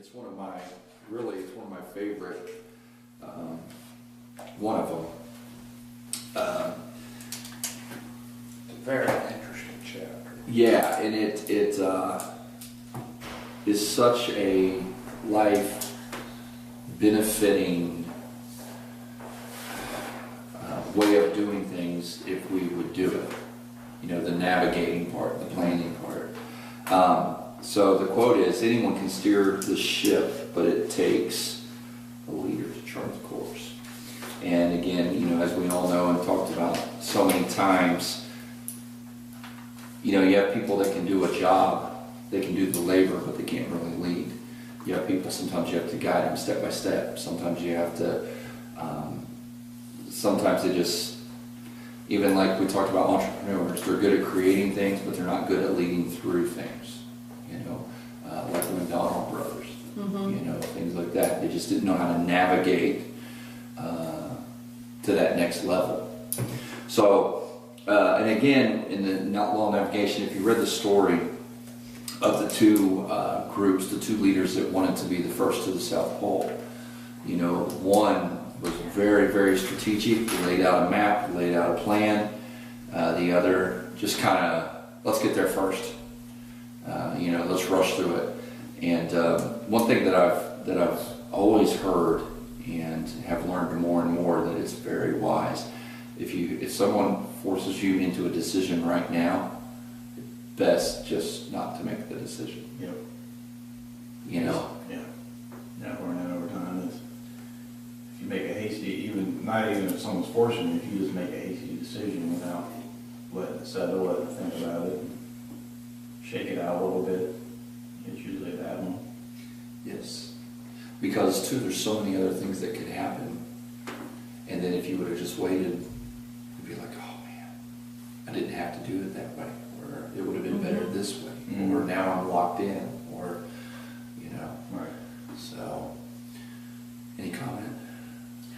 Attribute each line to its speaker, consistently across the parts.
Speaker 1: it's one of my, really, it's one of my favorite, one of them.
Speaker 2: It's a very interesting chapter.
Speaker 1: Yeah, and it is such a life benefiting way of doing things if we would do it. You know, the navigating part, the planning part. So the quote is, anyone can steer the ship, but it takes a leader to chart the course. And again, you know, as we all know and talked about so many times, you know, you have people that can do a job, they can do the labor, but they can't really lead. You have people, sometimes you have to guide them step by step. Sometimes you have to, sometimes they just, even like we talked about entrepreneurs, they're good at creating things, but they're not good at leading through things. You know, like the McDonald brothers, you know, things like that. They just didn't know how to navigate to that next level. So, and again, in the Not Law Navigation, if you read the story of the two groups, the two leaders that wanted to be the first to the South Pole, you know, one was very, very strategic. He laid out a map, laid out a plan. The other just kind of, let's get there first. You know, let's rush through it. And one thing that I've always heard and have learned more and more, that it's very wise. If someone forces you into a decision right now, best just not to make the decision.
Speaker 2: Yep.
Speaker 1: You know?
Speaker 2: Yeah. Yeah, learning over time is, if you make a hasty, not even if someone's forcing you, if you just make a hasty decision without letting it settle, letting it think about it, shake it out a little bit, it's usually a bad one.
Speaker 1: Yes. Because too, there's so many other things that could happen. And then if you would have just waited, you'd be like, oh man, I didn't have to do it that way. Or it would have been better this way. Or now I'm locked in. Or, you know.
Speaker 2: Right.
Speaker 1: So, any comment?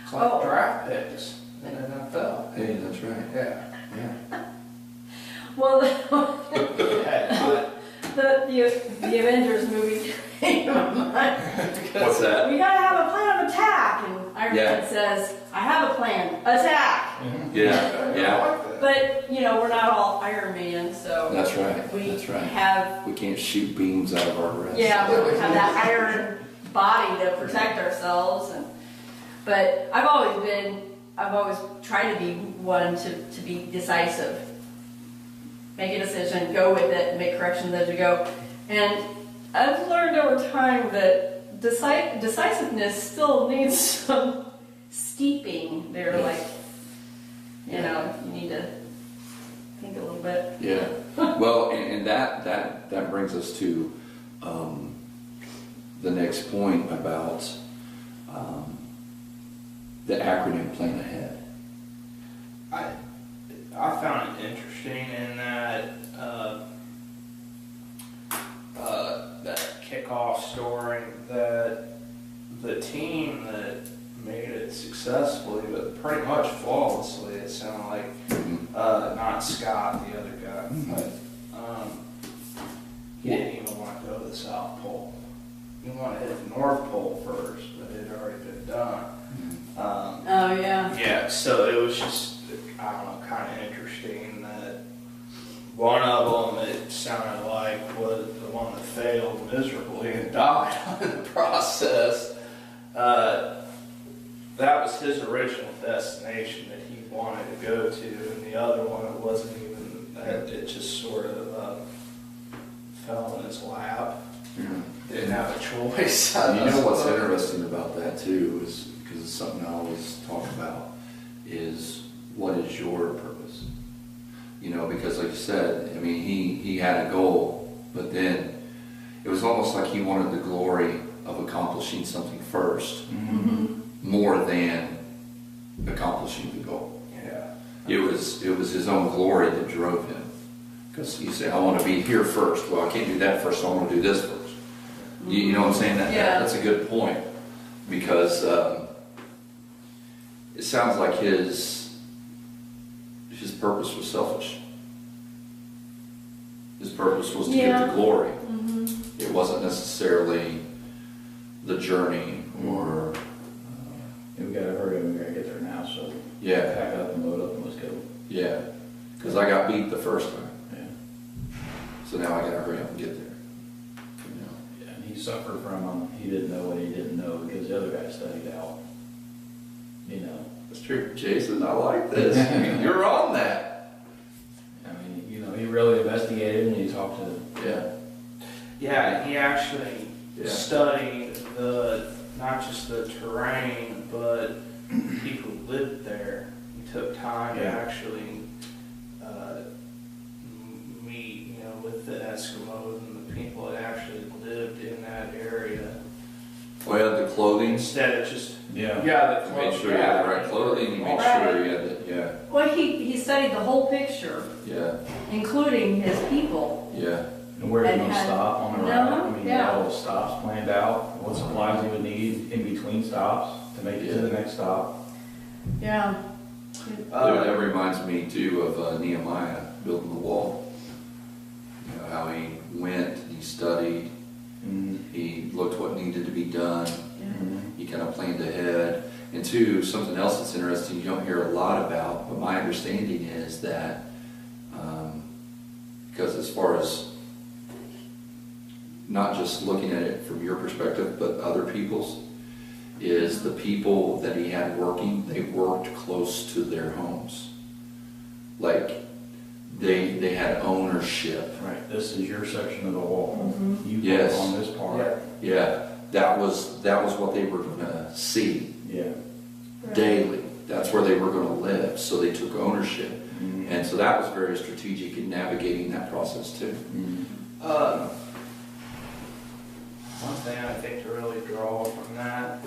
Speaker 3: It's like draft picks in the NFL.
Speaker 1: Hey, that's right.
Speaker 3: Yeah.
Speaker 1: Yeah.
Speaker 3: Well, the Avengers movie came to mind.
Speaker 1: What's that?
Speaker 3: We gotta have a plan of attack, and Iron Man says, "I have a plan, attack."
Speaker 1: Yeah, yeah.
Speaker 3: But you know, we're not all Iron Man, so
Speaker 1: That's right.
Speaker 3: we have.
Speaker 1: We can't shoot beams out of our wrists.
Speaker 3: Yeah, we don't have that iron body to protect ourselves, but I've always tried to be one to be decisive. Make a decision, go with it, and make corrections as you go. And I've learned over time that decisiveness still needs some steeping. They're like, you know, you need to think a little bit.
Speaker 1: Yeah. Well, and that brings us to the next point about the acronym Plan Ahead.
Speaker 4: I found it interesting in that that kickoff story that the team that made it successfully, but pretty much flawlessly, it sounded like, not Scott, the other guy, but he didn't even want to go to the South Pole. He wanted to hit the North Pole first, but it had already been done.
Speaker 3: Oh yeah.
Speaker 4: Yeah, so it was just, I don't know, kind of interesting that one of them, it sounded like, was the one that failed miserably and died in the process. That was his original destination that he wanted to go to, and the other one, it wasn't even, it just sort of fell in his lap. Didn't have a choice.
Speaker 1: You know what's interesting about that too is, because it's something I always talk about, is what is your purpose? You know, because like you said, I mean, he had a goal, but then it was almost like he wanted the glory of accomplishing something first, more than accomplishing the goal.
Speaker 4: Yeah.
Speaker 1: It was his own glory that drove him. Because you say, I want to be here first. Well, I can't do that first, so I want to do this first. You know what I'm saying? That's a good point. Because it sounds like his purpose was selfish. His purpose was to get the glory. It wasn't necessarily the journey or,
Speaker 2: And we gotta hurry up, we gotta get there now, so
Speaker 1: yeah,
Speaker 2: pack up and load up and let's go.
Speaker 1: yeah. Because I got beat the first time,
Speaker 2: Yeah.
Speaker 1: so now I gotta hurry up and get there. You know?
Speaker 2: Yeah, and he suffered from, he didn't know what he didn't know because the other guy studied out. You know,
Speaker 1: That's true. Jason, I like this. You're on that.
Speaker 2: I mean, you know, he really investigated and he talked to,
Speaker 1: Yeah.
Speaker 4: Yeah, he actually
Speaker 1: Yeah.
Speaker 4: studied not just the terrain, but people who lived there. He took time to
Speaker 2: Yeah.
Speaker 4: actually meet, with the Eskimos and the people that actually lived in that area.
Speaker 1: Oh, yeah, the clothing.
Speaker 4: Instead of just
Speaker 2: yeah.
Speaker 4: the
Speaker 1: You
Speaker 4: clothes.
Speaker 1: made sure you had the right clothing, you made sure you had the, yeah,
Speaker 3: Well, he studied the whole picture,
Speaker 1: yeah,
Speaker 3: including his people.
Speaker 1: yeah.
Speaker 2: And where he's
Speaker 3: And
Speaker 2: gonna
Speaker 3: had-
Speaker 2: stop on the
Speaker 3: No,
Speaker 2: ride. I mean, he had
Speaker 3: yeah.
Speaker 2: all the stops planned out, what supplies he would need in between stops to make it to the next stop.
Speaker 3: Yeah.
Speaker 1: That reminds me too of Nehemiah building the wall. You know, how he went, he studied, he looked what needed to be done, he kind of planned ahead. And two, something else that's interesting you don't hear a lot about, but my understanding is that, because as far as not just looking at it from your perspective, but other people's, is the people that he had working, they worked close to their homes. Like, they had ownership.
Speaker 2: Right, this is your section of the wall. You
Speaker 1: Yes.
Speaker 2: work on this part.
Speaker 1: Yeah, that was what they were gonna see
Speaker 2: Yeah.
Speaker 1: daily. That's where they were gonna live, so they took ownership. And so that was very strategic in navigating that process too.
Speaker 4: One thing I think to really draw from that,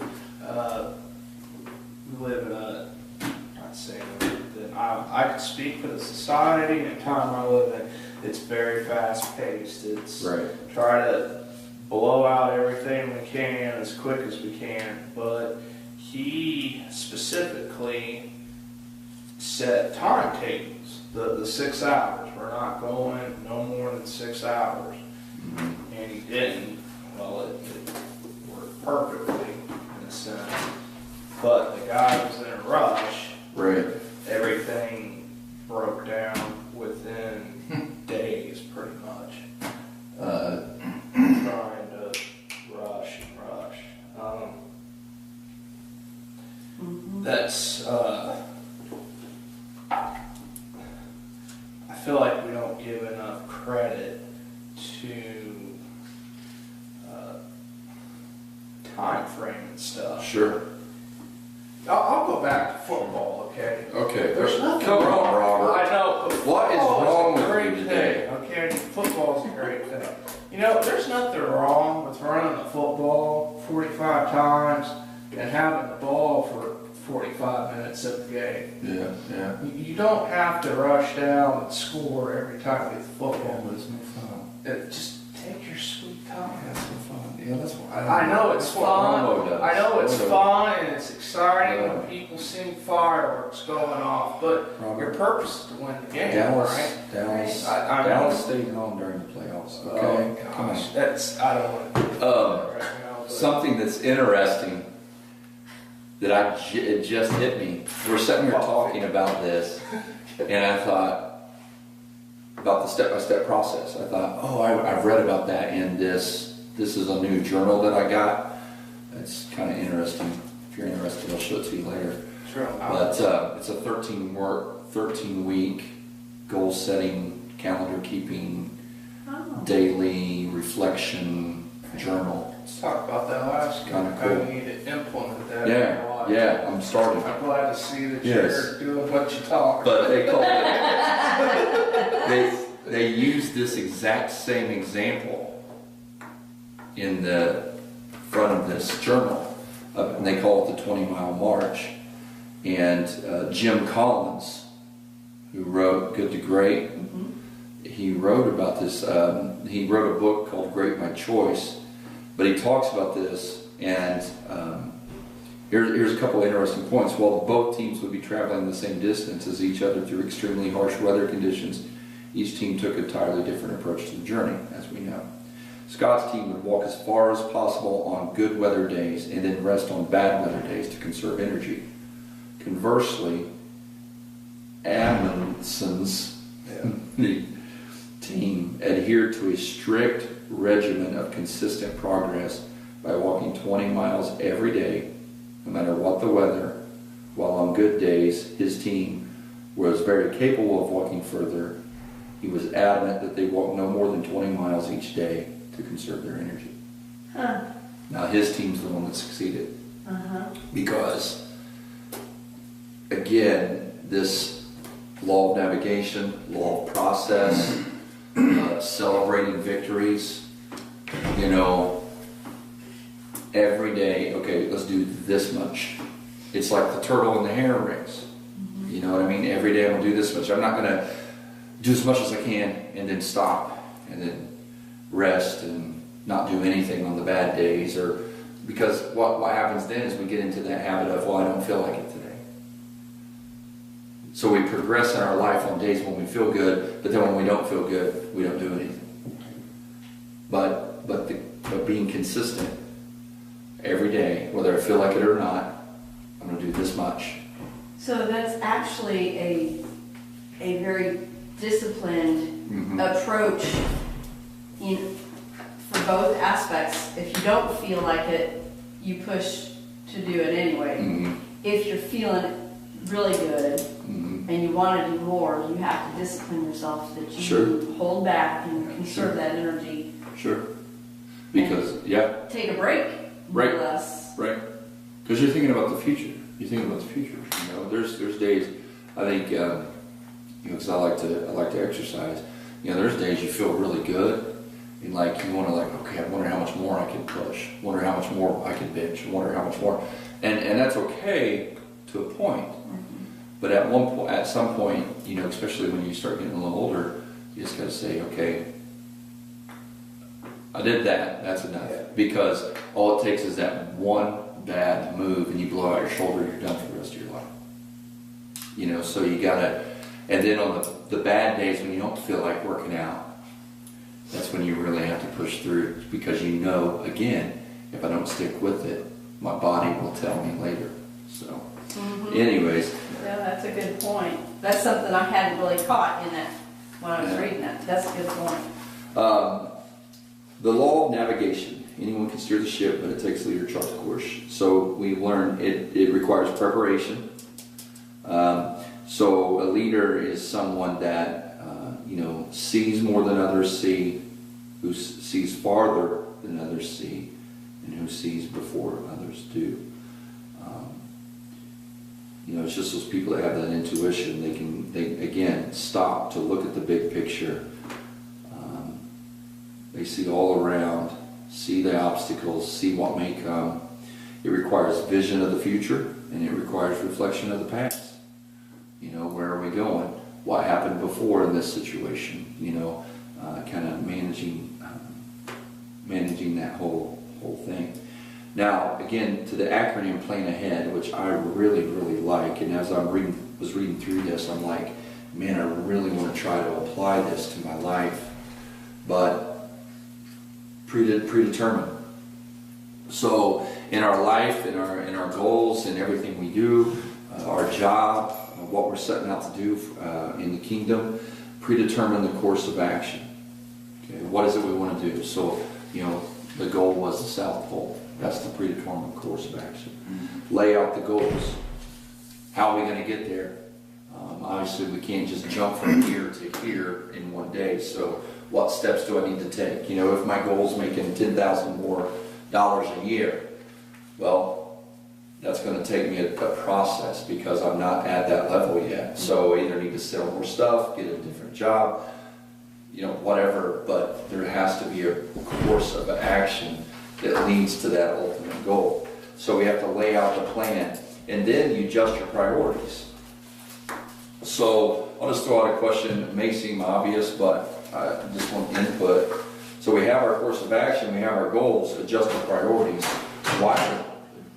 Speaker 4: we live in not saying that I could speak for the society and the time I live in, it's very fast paced. It's
Speaker 1: Right.
Speaker 4: try to blow out everything we can as quick as we can, but he specifically set timetables, the 6 hours. We're not going no more than 6 hours. And he didn't. Well, it worked perfectly in a sense. But the guy was in a rush.
Speaker 1: Right.
Speaker 4: Everything broke down within days, pretty much. Trying to rush and rush. That's, I feel like we don't give enough credit to time frame and stuff.
Speaker 1: Sure.
Speaker 4: I'll go back to football, okay?
Speaker 1: Okay.
Speaker 4: There's nothing
Speaker 1: Come
Speaker 4: wrong.
Speaker 1: on, Robert.
Speaker 4: I know, but
Speaker 1: What is
Speaker 4: football
Speaker 1: wrong
Speaker 4: a
Speaker 1: with
Speaker 4: great
Speaker 1: you today?
Speaker 4: thing, okay? Football's a great thing. There's nothing wrong with running the football 45 times and having the ball for 45 minutes of the game.
Speaker 1: Yeah, yeah.
Speaker 4: You don't have to rush down and score every time with football.
Speaker 1: But it's no fun.
Speaker 4: Just take your sweet time.
Speaker 1: That's no fun. Yeah, that's why.
Speaker 4: I know it's
Speaker 1: That's what
Speaker 4: fun.
Speaker 1: Rambo does.
Speaker 4: I know it's
Speaker 1: Rambo.
Speaker 4: fun and it's exciting
Speaker 1: Yeah.
Speaker 4: when people see fireworks going off, but
Speaker 1: Robert.
Speaker 4: your purpose is to win the game,
Speaker 1: Dallas,
Speaker 4: right?
Speaker 1: Dallas,
Speaker 4: I
Speaker 1: Dallas stayed home during the playoffs. Okay,
Speaker 4: Oh,
Speaker 1: come on.
Speaker 4: gosh, I don't want to do that right now. But
Speaker 1: Something that's interesting that it just hit me. We're sitting here talking about this, and I thought about the step-by-step process. I thought, oh, I've read about that in this. This is a new journal that I got. It's kind of interesting. If you're interested, I'll show it to you later.
Speaker 4: Sure.
Speaker 1: But it's a 13-week goal-setting, calendar-keeping, daily reflection journal.
Speaker 4: Let's talk about that last
Speaker 1: Kinda
Speaker 4: week.
Speaker 1: cool.
Speaker 4: I need to implement that in my life.
Speaker 1: Yeah, I'm starting.
Speaker 4: I'm glad to see that
Speaker 1: Yes.
Speaker 4: you're doing what you talk.
Speaker 1: But they called it. They used this exact same example in the front of this journal, and they call it the 20-mile march. And Jim Collins, who wrote Good to Great, he wrote about this. He wrote a book called Great by Choice, but he talks about this. And here's a couple interesting points. While both teams would be traveling the same distance as each other through extremely harsh weather conditions, each team took an entirely different approach to the journey, as we know. Scott's team would walk as far as possible on good weather days and then rest on bad weather days to conserve energy. Conversely, Amundsen's team adhered to a strict regimen of consistent progress by walking 20 miles every day, no matter what the weather, while on good days, his team was very capable of walking further. He was adamant that they walk no more than 20 miles each day to conserve their energy.
Speaker 3: Huh.
Speaker 1: Now his team's the one that succeeded. Because, again, this law of navigation, law of process, celebrating victories, you know, every day, okay, let's do this much. It's like the turtle in the hare race. You know what I mean? Every day I'm going to do this much. I'm not going to do as much as I can and then stop and then rest and not do anything on the bad days, or because what happens then is we get into that habit of, well, I don't feel like it today. So we progress in our life on days when we feel good, but then when we don't feel good, we don't do anything. But being consistent every day, whether I feel like it or not, I'm going to do this much.
Speaker 3: So that's actually a very disciplined approach for both aspects. If you don't feel like it, you push to do it anyway. If you're feeling really good and you want to do more, you have to discipline yourself so that you hold back and conserve that energy.
Speaker 1: Sure. Because,
Speaker 3: Take a break, more or less.
Speaker 1: Right. Because you're thinking about the future. You're thinking about the future. You know, there's days, I think, you know, because I like to exercise. You know, there's days you feel really good, and like you want to okay, I wonder how much more I can push. Wonder how much more I can bench. Wonder how much more, and that's okay to a point. But at some point, you know, especially when you start getting a little older, you just got to say, okay, I did that. That's enough. Because all it takes is that one bad move, and you blow out your shoulder, you're done for the rest of your life. You know, so you gotta. And then on the bad days when you don't feel like working out, that's when you really have to push through, because you know, again, if I don't stick with it, my body will tell me later. So, anyways.
Speaker 3: Yeah, that's a good point. That's something I hadn't really caught in that when I was reading that. That's a good point.
Speaker 1: The law of navigation. Anyone can steer the ship, but it takes the leader to chart the course. So we learned it requires preparation. So a leader is someone that you know, sees more than others see, who sees farther than others see, and who sees before others do. You know, it's just those people that have that intuition. They again stop to look at the big picture. They see all around, see the obstacles, see what may come. It requires vision of the future, and it requires reflection of the past. You know, where are we going? What happened before in this situation? You know, kind of managing that whole thing. Now, again, to the acronym Plan Ahead, which I really, really like, and as I was reading through this, I'm like, man, I really want to try to apply this to my life, but predetermined. So in our life, in our goals, and everything we do, our job, what we're setting out to do in the kingdom, predetermine the course of action. Okay, what is it we want to do? So, you know, the goal was the South Pole. That's the predetermined course of action. Lay out the goals. How are we going to get there? Obviously, we can't just jump from here to here in one day. So, what steps do I need to take? You know, if my goal is making $10,000 more a year, well, that's going to take me a process, because I'm not at that level yet. So I either need to sell more stuff, get a different job, you know, whatever. But there has to be a course of action that leads to that ultimate goal. So we have to lay out the plan, and then you adjust your priorities. So I'll just throw out a question. It may seem obvious, but I just want input. So we have our course of action, we have our goals, adjust our priorities. Why should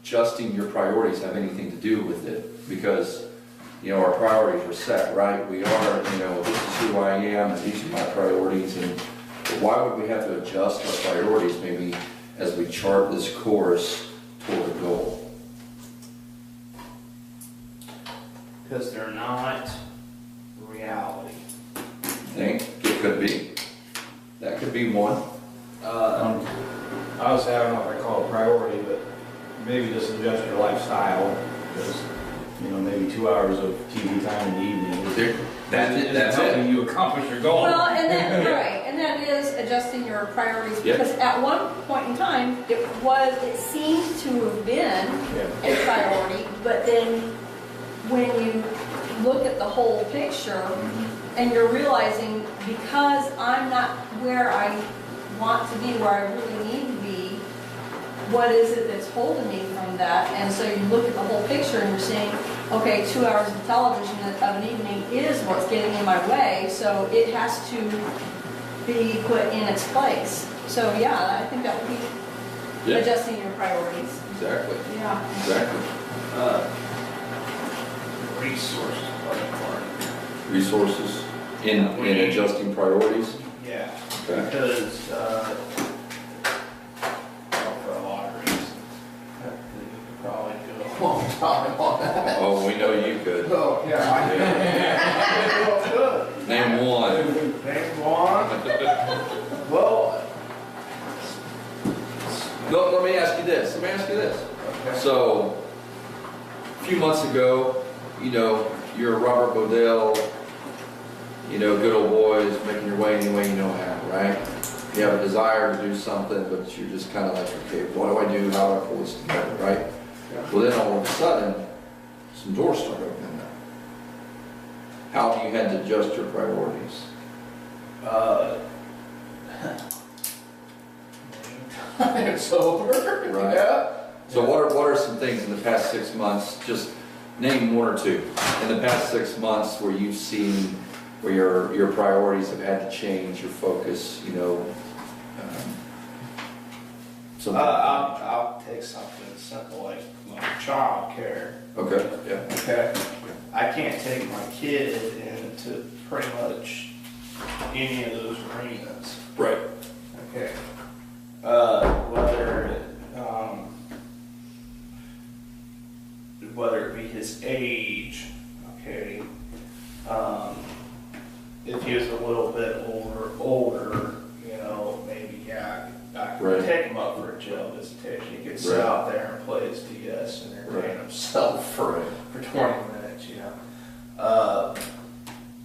Speaker 1: adjusting your priorities have anything to do with it? Because, you know, our priorities are set, right? We are, you know, this is who I am, and these are my priorities, and Why would we have to adjust our priorities maybe as we chart this course toward a goal?
Speaker 4: Because they're not reality.
Speaker 1: Think it could be. That could be one.
Speaker 2: I was having what I call a priority, but maybe just adjust your lifestyle, because, maybe 2 hours of TV time in the evening
Speaker 1: That's
Speaker 2: helping
Speaker 1: it.
Speaker 2: you accomplish your goal.
Speaker 3: Well, and then, right, and that is adjusting your priorities,
Speaker 1: Yep.
Speaker 3: because at one point in time, it seemed to have been a priority, but then when you look at the whole picture, and you're realizing, because I'm not where I want to be, where I really need to be, what is it that's holding me from that? And so you look at the whole picture and you're saying, okay, 2 hours of television of an evening is what's getting in my way, so it has to be put in its place. So yeah, I think that would be
Speaker 1: Yeah,
Speaker 3: adjusting your priorities.
Speaker 1: exactly.
Speaker 3: Yeah.
Speaker 1: Exactly.
Speaker 4: Resources are important.
Speaker 1: Resources in adjusting priorities.
Speaker 4: Yeah,
Speaker 1: Okay.
Speaker 4: because, for a lot of reasons, you could probably do a long time on that.
Speaker 1: Oh, we know you could.
Speaker 4: Oh, yeah. Good.
Speaker 1: Name one.
Speaker 4: Name one. Well.
Speaker 1: No, let me ask you this.
Speaker 4: Okay.
Speaker 1: So, a few months ago, you're Robert Bodell, good old boys, making your way any way you know how, right? You have a desire to do something, but you're just kind of like, okay, what do I do? How do I pull this together, right? Well, then all of a sudden, some doors start opening up. How have you had to adjust your priorities?
Speaker 4: It's over.
Speaker 1: Right.
Speaker 4: Yeah.
Speaker 1: So what are some things in the past 6 months, just name one or two, in the past 6 months where you've seen where your priorities have had to change, your focus, something.
Speaker 4: I'll take something simple like child care.
Speaker 1: Okay, yeah.
Speaker 4: Okay. I can't take my kid into pretty much any of those arenas.
Speaker 1: Right.
Speaker 4: Okay. Whether it be his age, okay. If he was a little bit older, maybe I could
Speaker 1: Right.
Speaker 4: take him up for a jail visitation. He could sit
Speaker 1: Right.
Speaker 4: out there and play his DS and entertain
Speaker 1: Right.
Speaker 4: himself for
Speaker 1: Right.
Speaker 4: 20 minutes,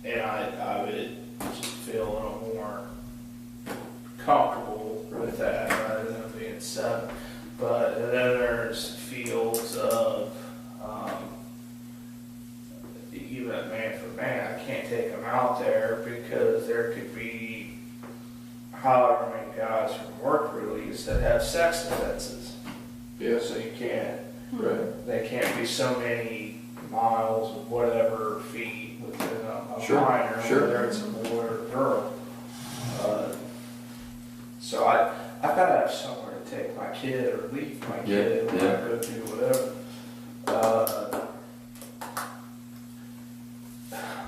Speaker 4: and I would just feel a little more comfortable with that rather than being 7. But then there's fields of, even man for man, I can't take them out there because there could be however many guys from work release that have sex offenses.
Speaker 1: Yeah.
Speaker 4: So you can't,
Speaker 1: Right.
Speaker 4: they can't be so many miles of whatever feet within a
Speaker 1: Sure,
Speaker 4: minor,
Speaker 1: sure.
Speaker 4: whether it's a boy or a girl. So I've got to have somewhere to take my kid or leave my kid when I go do whatever.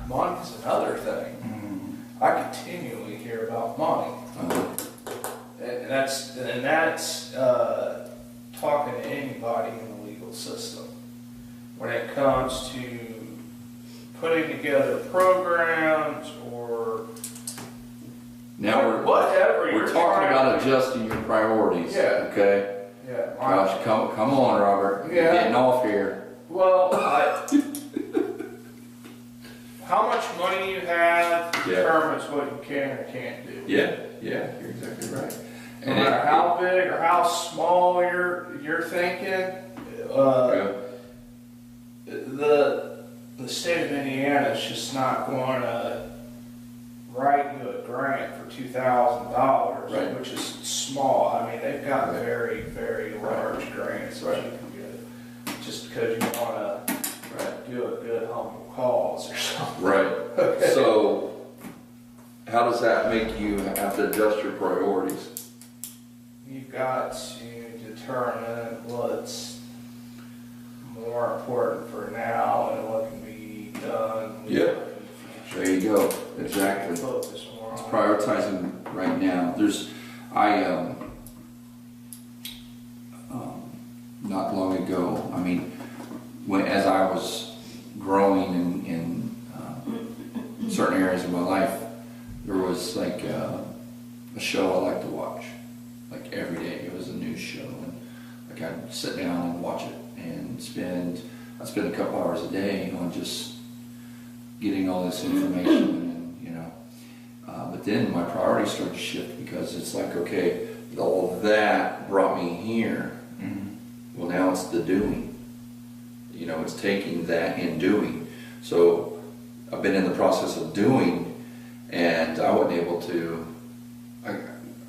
Speaker 4: Money's another thing. I continually hear about money. And that's talking to anybody in the legal system. When it comes to putting together programs or
Speaker 1: Now
Speaker 4: whatever
Speaker 1: we're
Speaker 4: you're
Speaker 1: talking
Speaker 4: trying
Speaker 1: about
Speaker 4: to-
Speaker 1: adjusting your priorities.
Speaker 4: Yeah.
Speaker 1: Okay.
Speaker 4: Yeah.
Speaker 1: Gosh, come on, Robert. You're
Speaker 4: Yeah.
Speaker 1: getting off here.
Speaker 4: Well, how much money you have determines what you can or can't do.
Speaker 1: Yeah, you're exactly right.
Speaker 4: No matter how big or how small you're thinking, the state of Indiana is just not going to write you a grant for $2,000,
Speaker 1: Right.
Speaker 4: which is small. I mean, they've got very, very large grants that you can get just because you want to do a good humble cause or something.
Speaker 1: Right.
Speaker 4: Okay.
Speaker 1: So, how does that make you have to adjust your priorities?
Speaker 4: You've got to determine what's more important for now and what can be done.
Speaker 1: Yeah.
Speaker 4: In the future.
Speaker 1: There you go. Exactly.
Speaker 4: Focus more on.
Speaker 1: Prioritizing right now. Not long ago, I mean, as I was growing in certain areas of my life, there was like a show I like to watch, like every day. It was a news show, and like I'd sit down and watch it, and I'd spend a couple hours a day on just getting all this information, and but then my priorities started to shift, because it's like, okay, all of that brought me here. Well, now it's the doing. It's taking that and doing. So I've been in the process of doing, and I wasn't able to, I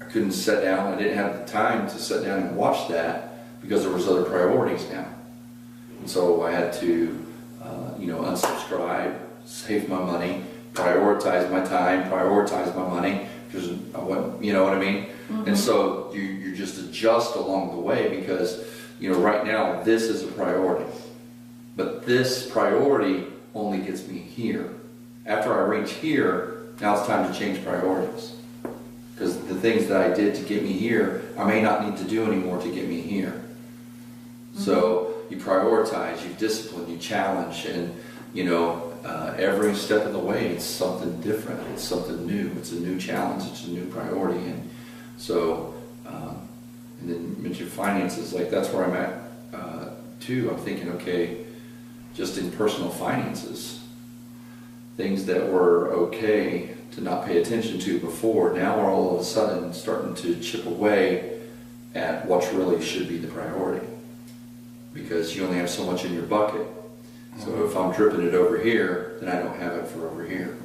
Speaker 1: couldn't sit down. I didn't have the time to sit down and watch that, because there was other priorities now. And so I had to, unsubscribe, save my money, prioritize my time, prioritize my money, because I wasn't, you know what I mean? And so you just adjust along the way, because right now this is a priority, but this priority only gets me here. After I reach here, now it's time to change priorities, because the things that I did to get me here, I may not need to do anymore to get me here. So you prioritize, you discipline, you challenge, and every step of the way it's something different, it's something new, it's a new challenge, it's a new priority. And so and then mention finances, like that's where I'm at too. I'm thinking, okay, just in personal finances, things that were okay to not pay attention to before, now we're all of a sudden starting to chip away at what really should be the priority, because you only have so much in your bucket. So if I'm dripping it over here, then I don't have it for over here.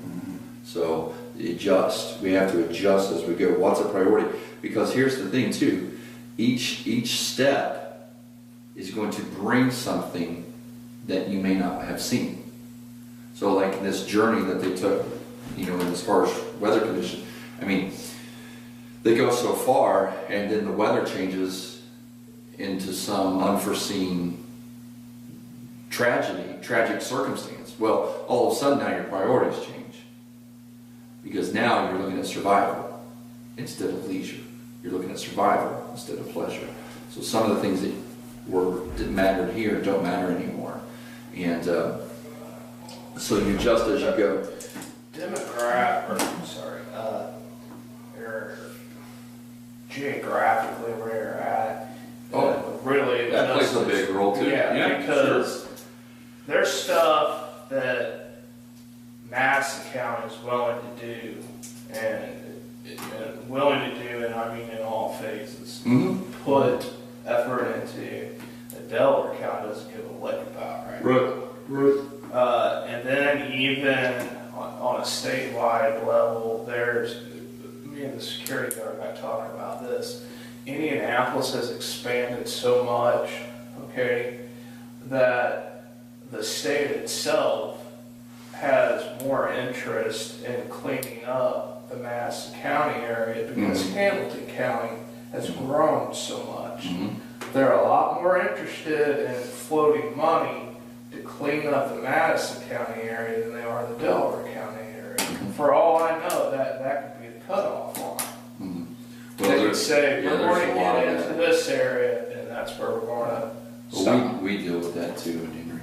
Speaker 1: So adjust. We have to adjust as we go. What's a priority? Because here's the thing too. Each step is going to bring something that you may not have seen. So like this journey that they took, in as far as weather conditions, I mean, they go so far, and then the weather changes into some unforeseen tragic circumstance. Well, all of a sudden now your priorities change, because now you're looking at survival instead of leisure. You're looking at survival instead of pleasure. So some of the things that mattered here don't matter anymore, and so you adjust as you go.
Speaker 4: You're geographically where you're at. Really,
Speaker 1: that plays a big role too.
Speaker 4: Yeah, because there's stuff that Madison County is willing to do, and willing to do, and I mean in all phases, put effort into. That Delaware County doesn't give a lick about, right?
Speaker 1: Right.
Speaker 4: And then even on a statewide level, there's, me and the security guard got talking about this. Indianapolis has expanded so much, okay, that the state itself has more interest in cleaning up the Madison County area, because Hamilton County has grown so much. They're a lot more interested in floating money to clean up the Madison County area than they are the Delaware County area. For all I know, that could be the cutoff line. They could say, we're going to get into this area, and that's where we're going to stop.
Speaker 1: We deal with that too in Henry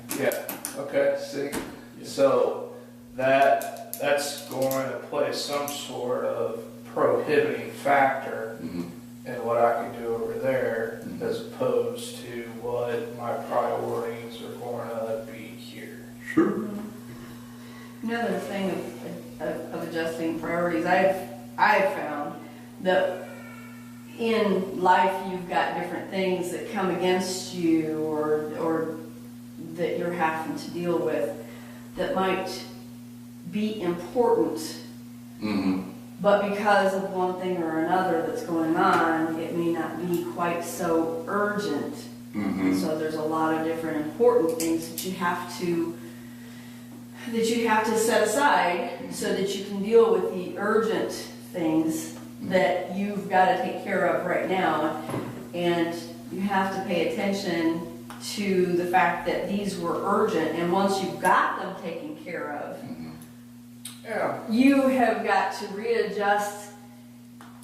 Speaker 1: County.
Speaker 4: Yeah. Okay. See. Yeah. So that's going to play some sort of prohibiting factor in what I can do over there, as opposed to what my priorities are going to be here.
Speaker 1: Sure.
Speaker 3: Another thing of adjusting priorities, I've found that in life you've got different things that come against you, or that you're having to deal with, that might be important, but because of one thing or another that's going on, it may not be quite so urgent. So there's a lot of different important things that you have to set aside, so that you can deal with the urgent things that you've got to take care of right now. And you have to pay attention to the fact that these were urgent, and once you've got them taken care of,
Speaker 4: Yeah.
Speaker 3: you have got to readjust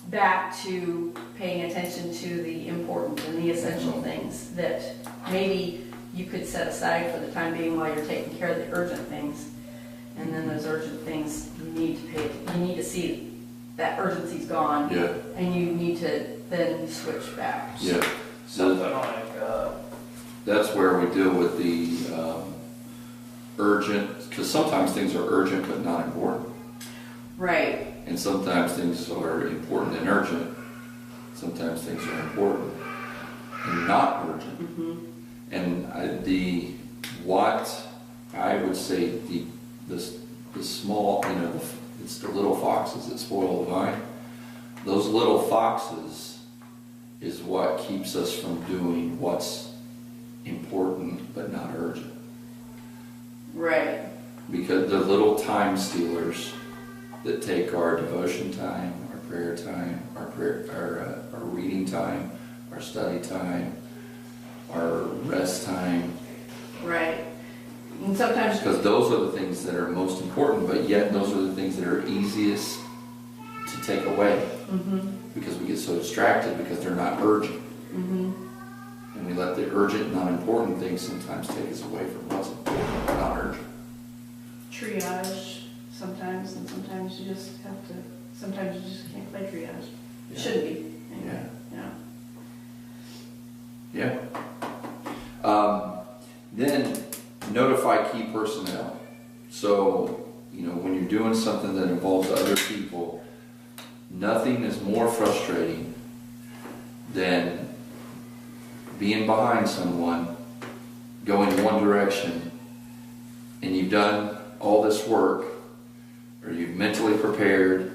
Speaker 3: back to paying attention to the important and the essential things that maybe you could set aside for the time being while you're taking care of the urgent things. And then those urgent things, you need to see that urgency's gone.
Speaker 1: Yeah.
Speaker 3: And you need to then switch back.
Speaker 1: Yeah.
Speaker 4: Something
Speaker 1: So
Speaker 4: like,
Speaker 1: that's where we deal with the urgent, because sometimes things are urgent but not important.
Speaker 3: Right.
Speaker 1: And sometimes things are important and urgent. Sometimes things are important and not urgent. And what I would say the small, it's the little foxes that spoil the vine. Those little foxes is what keeps us from doing what's important but not urgent.
Speaker 3: Right.
Speaker 1: Because the little time stealers that take our devotion time, our prayer time, our reading time, our study time, our rest time.
Speaker 3: Right. And sometimes,
Speaker 1: Because those are the things that are most important, but yet those are the things that are easiest to take away. Because we get so distracted because they're not urgent. And we let the urgent, not important things sometimes take us away from what's important, not urgent.
Speaker 3: triage sometimes, and sometimes you just can't play triage.
Speaker 1: Yeah.
Speaker 3: Shouldn't be. Anyway. Yeah.
Speaker 1: Then notify key personnel. So, when you're doing something that involves other people, nothing is more frustrating than being behind someone, going one direction, and you've done all this work, or you've mentally prepared,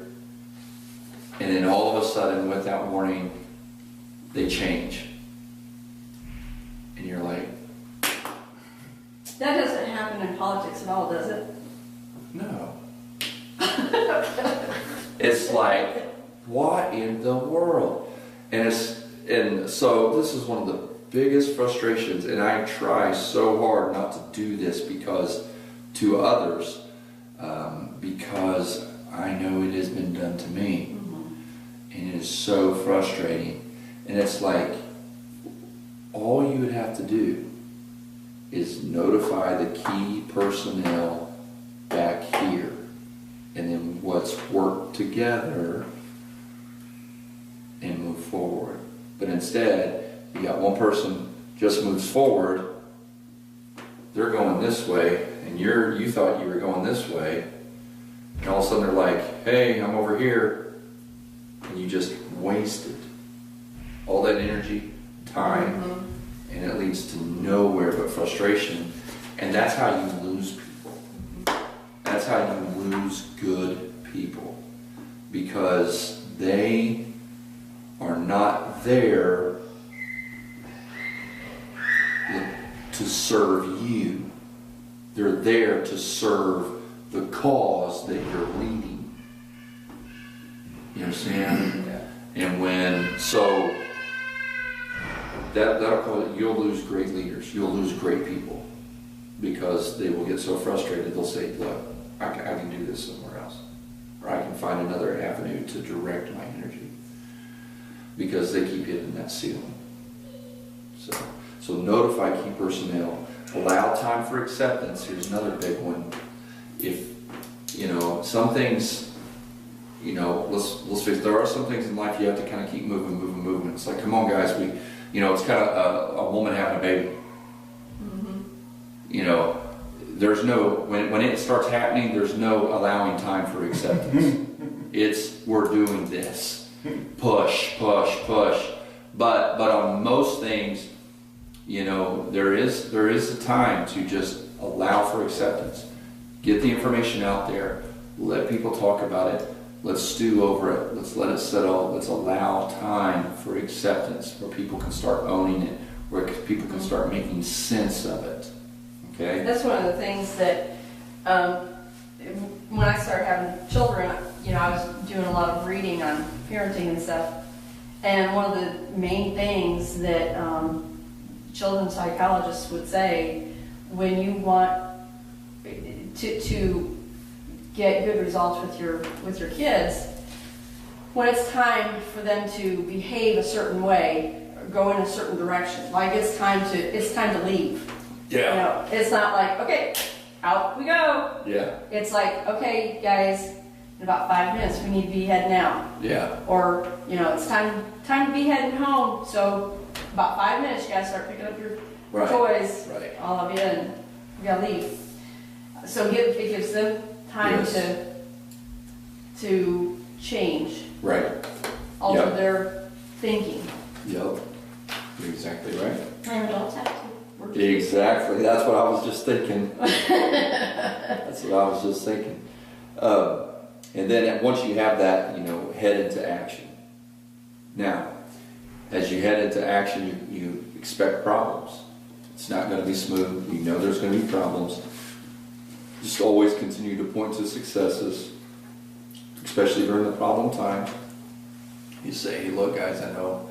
Speaker 1: and then all of a sudden, without warning, they change. And you're like,
Speaker 3: That doesn't happen in politics at all, does it?
Speaker 1: no. It's like, what in the world? And so this is one of the biggest frustrations, and I try so hard not to do this to others, because I know it has been done to me. And it is so frustrating. And it's like, all you would have to do is notify the key personnel back here, and then let's work together and move forward. But instead, you got one person just moves forward, they're going this way, and you thought you were going this way, and all of a sudden they're like, hey, I'm over here, and you just wasted all that energy, time, and it leads to nowhere but frustration. And that's how you lose people. That's how you lose good people. Because they are not there to serve you. They're there to serve the cause that you're leading. You understand? And that'll cause, you'll lose great leaders. You'll lose great people, because they will get so frustrated. They'll say, look, I can do this somewhere else, or I can find another avenue to direct my energy, because they keep hitting that ceiling. So notify key personnel. Allow time for acceptance. Here's another big one. If, some things, let's face it, there are some things in life you have to kind of keep moving. It's like, come on guys, it's kind of a woman having a baby. There's no, when it starts happening, there's no allowing time for acceptance. It's, we're doing this. Push. But on most things, there is a time to just allow for acceptance. Get the information out there. Let people talk about it. Let's stew over it. Let's let it settle. Let's allow time for acceptance, where people can start owning it, where people can start making sense of it. Okay?
Speaker 3: That's one of the things that, when I started having children, I was doing a lot of reading on parenting and stuff. And one of the main things that children's psychologists would say, when you want to get good results with your kids, when it's time for them to behave a certain way, or go in a certain direction, like it's time to leave.
Speaker 1: Yeah.
Speaker 3: You know, it's not like, okay, out we go.
Speaker 1: Yeah.
Speaker 3: It's like, okay, guys, in about 5 minutes we need to be heading out.
Speaker 1: Yeah.
Speaker 3: Or, you know, it's time to be heading home. So about 5 minutes, you gotta start picking up your
Speaker 1: Right.
Speaker 3: toys,
Speaker 1: Right.
Speaker 3: all of you, and we gotta leave. So it gives them time
Speaker 1: Yes.
Speaker 3: to change,
Speaker 1: Right.
Speaker 3: alter
Speaker 1: Yep.
Speaker 3: their thinking.
Speaker 1: Yep. You're exactly right.
Speaker 3: And adults have to.
Speaker 1: Exactly. That's what I was just thinking. That's what I was just thinking. And then once you have that, you know, head into action. Now, as you head into action, you expect problems. It's not going to be smooth. You know there's going to be problems. Just always continue to point to successes, especially during the problem time. You say, hey, look, guys, I know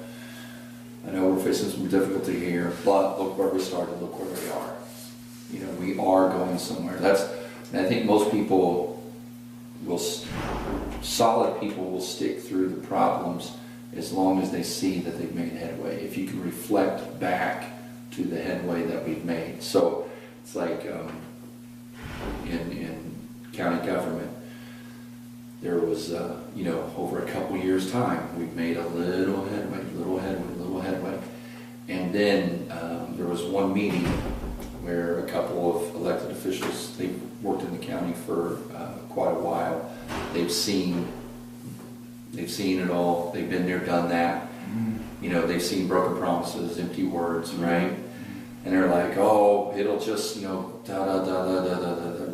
Speaker 1: we're facing some difficulty here, but look where we started, look where we are. You know, we are going somewhere. And I think most people solid people will stick through the problems as long as they see that they've made headway. If you can reflect back to the headway that we've made. So it's like in county government, there was, you know, over a couple years' time, we've made a little headway. And then there was one meeting where a couple of elected officials, they've worked in the county for quite a while. They've seen it all. They've been there, done that. You know, they've seen broken promises, empty words, right? And they're like, oh, it'll just, you know,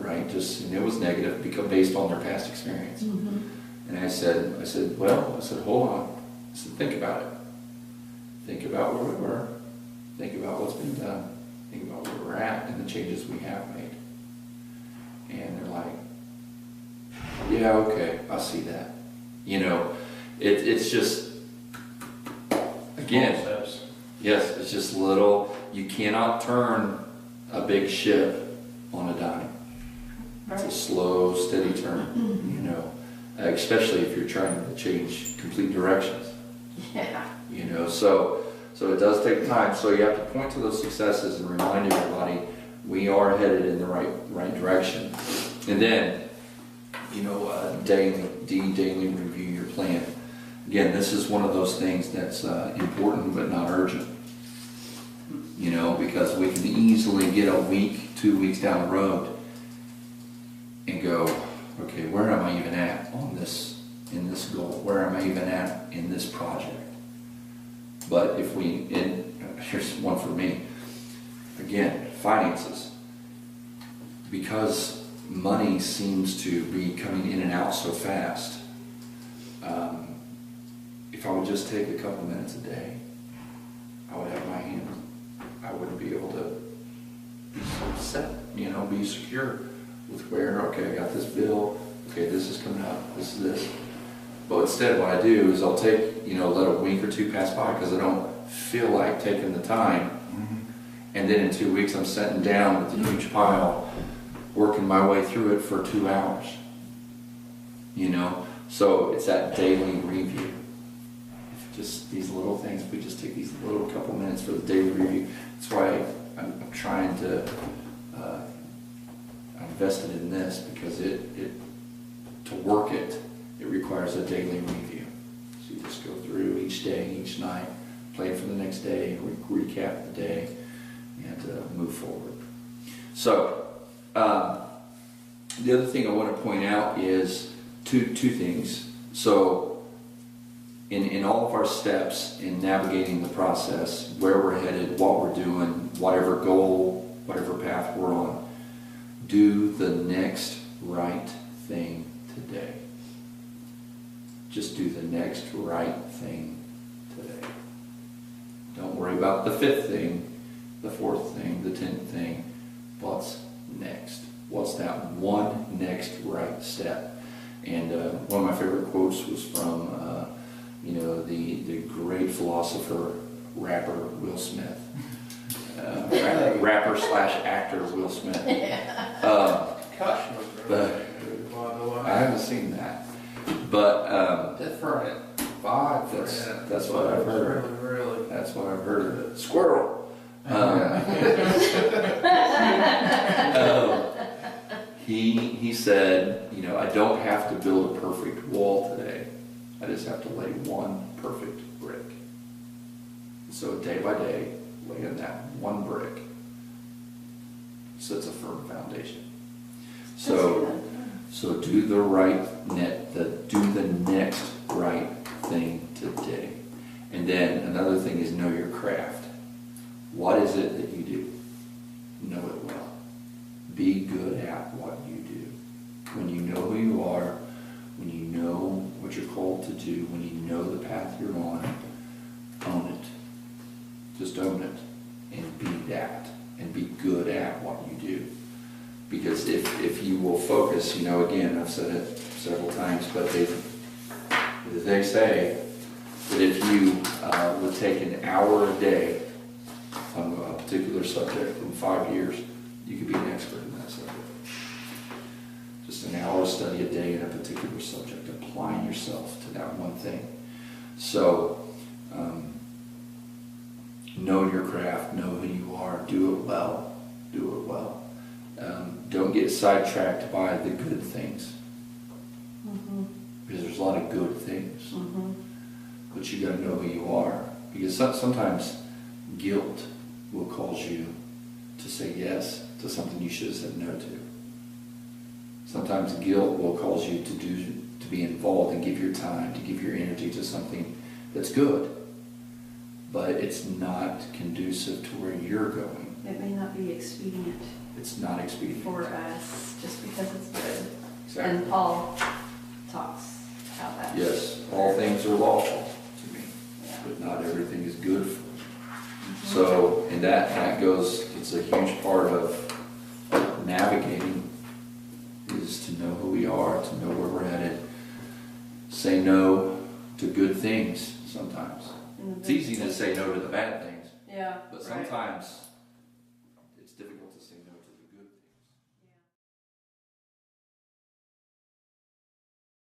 Speaker 1: right? Just, and it was negative because based on their past experience. And I said, hold on. I said, think about it. Think about where we were. Think about what's been done. Think about where we're at and the changes we have made. And they're like, yeah, okay, I see that. You know, it's just, again, yes, it's just little. You cannot turn a big ship on a dime. It's a slow, steady turn, you know, especially if you're trying to change complete directions.
Speaker 3: Yeah.
Speaker 1: You know, so it does take time. So you have to point to those successes and remind everybody we are headed in the right direction. And then, you know, daily review your plan. Again, this is one of those things that's important but not urgent. You know, because we can easily get a week, 2 weeks down the road and go, okay, where am I even at in this goal? Where am I even at in this project? But here's one for me. Again, finances. Because money seems to be coming in and out so fast, if I would just take a couple minutes a day, I would have my hands. I would be able to be set, you know, be secure with where, okay, I got this bill, okay, this is coming up, this is this. But instead what I do is I'll take, you know, let a week or two pass by because I don't feel like taking the time. And then in 2 weeks I'm sitting down with a huge pile, working my way through it for 2 hours. You know, so it's that daily review. If just these little things, if we just take these little couple minutes for the daily review, that's why I'm trying to, I invested in this because to work it requires a daily review. So you just go through each day, each night, plan for the next day, recap the day, and move forward. So, the other thing I want to point out is two things. So, in all of our steps in navigating the process, where we're headed, what we're doing, whatever goal, whatever path we're on, do the next right thing today. Just do the next right thing today. Don't worry about the 5th thing, the 4th thing, the 10th thing. What's next? What's that one next right step? And one of my favorite quotes was from, you know, the great philosopher, rapper Will Smith. Rapper/actor Will Smith.
Speaker 4: Kind concussion was really good, by the way.
Speaker 1: I haven't seen that, but
Speaker 4: Different vibe for him.
Speaker 1: that's what I've heard.
Speaker 4: Really.
Speaker 1: That's what I've heard of it. Squirrel. He said, you know, I don't have to build a perfect wall today. I just have to lay one perfect brick. So day by day, laying that one brick sets a firm foundation. So do the next right thing today. And then another thing is know your craft. What is it that you do? Know it well. Be good at what you do. When you know who you are, when you know what you're called to do, when you know the path you're on, own it. Just own it and be that and be good at what you do. Because if you will focus, you know, again, I've said it several times, but they say that if you would take an hour a day on a particular subject in 5 years, you could be an expert in that subject. Just an hour of study a day in a particular subject, applying yourself to that one thing. So, know your craft, know who you are, do it well, do it well. Don't get sidetracked by the good things.
Speaker 3: Mm-hmm.
Speaker 1: Because there's a lot of good things.
Speaker 3: Mm-hmm.
Speaker 1: But you got to know who you are. Because sometimes guilt will cause you to say yes to something you should have said no to. Sometimes guilt will cause you to be involved and give your time, to give your energy to something that's good. But it's not conducive to where you're going.
Speaker 3: It may not be expedient
Speaker 1: It's not expedient.
Speaker 3: for us just because it's good.
Speaker 1: Exactly.
Speaker 3: And Paul talks about that.
Speaker 1: Yes, all things are lawful to me,
Speaker 3: Yeah.
Speaker 1: but not everything is good for me. So, and that goes, it's a huge part of navigating, is to know who we are, to know where we're headed. Say no to good things sometimes. It's easy to say no to the bad things,
Speaker 3: Yeah.
Speaker 1: but
Speaker 3: right.
Speaker 1: sometimes